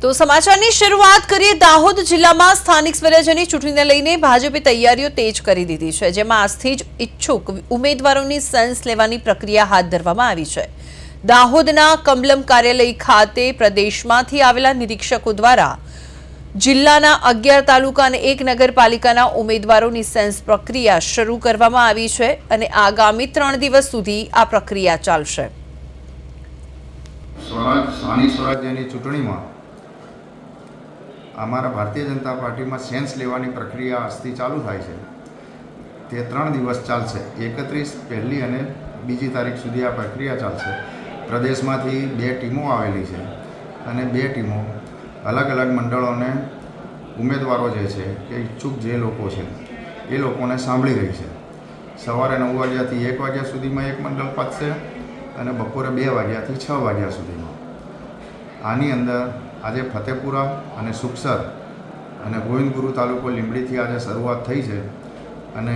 તો સમાચારની શરૂઆત કરીએ। દાહોદ જિલ્લામાં સ્થાનિક સ્વરાજ્યની ચૂંટણીને લઈને ભાજપે તૈયારીઓ તેજ કરી દીધી છે, જેમાં આજથી જ ઈચ્છુક ઉમેદવારોની સેન્સ લેવાની પ્રક્રિયા હાથ ધરવામાં આવી છે। દાહોદના કમલમ કાર્યાલય ખાતે પ્રદેશમાંથી આવેલા નિરીક્ષકો દ્વારા જિલ્લાના 11 તાલુકા અને 1 નગરપાલિકાના ઉમેદવારોની સેન્સ પ્રક્રિયા શરૂ કરવામાં આવી છે અને આગામી 3 દિવસ સુધી આ પ્રક્રિયા ચાલશે। સ્થાનિક સ્વરાજ્યની ચૂંટણીમાં અમારા ભારતીય જનતા પાર્ટીમાં સેન્સ લેવાની પ્રક્રિયા આજથી ચાલુ થાય છે। તે 3 દિવસ ચાલશે। 31 પહેલી અને બીજી તારીખ સુધી આ પ્રક્રિયા ચાલશે। પ્રદેશમાંથી 2 ટીમો આવેલી છે અને 2 ટીમો અલગ અલગ મંડળોને ઉમેદવારો જે છે કે ઈચ્છુક જે લોકો છે એ લોકોને સાંભળી રહી છે। સવારે 9 વાગ્યાથી 1 વાગ્યા સુધીમાં એક મંડળ પતશે અને બપોરે 2 વાગ્યાથી 6 વાગ્યા સુધીમાં। આની અંદર આજે ફતેપુરા અને સુખસર અને ગોવિંદગુરુ તાલુકો લીંબડીથી આજે શરૂઆત થઈ છે અને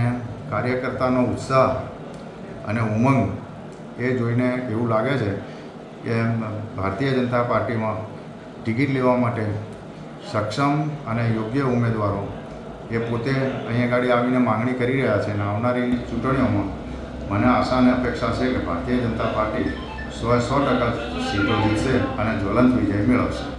કાર્યકર્તાનો ઉત્સાહ અને ઉમંગ એ જોઈને એવું લાગે છે કે ભારતીય જનતા પાર્ટીમાં ટિકિટ લેવા માટે સક્ષમ અને યોગ્ય ઉમેદવારો એ પોતે અહીંયા આગળ આવીને માંગણી કરી રહ્યા છે અને આવનારી ચૂંટણીઓમાં મને આશા અને અપેક્ષા છે કે ભારતીય જનતા પાર્ટી 100% સીટો જીતશે અને જ્વલંત વિજય મેળવશે।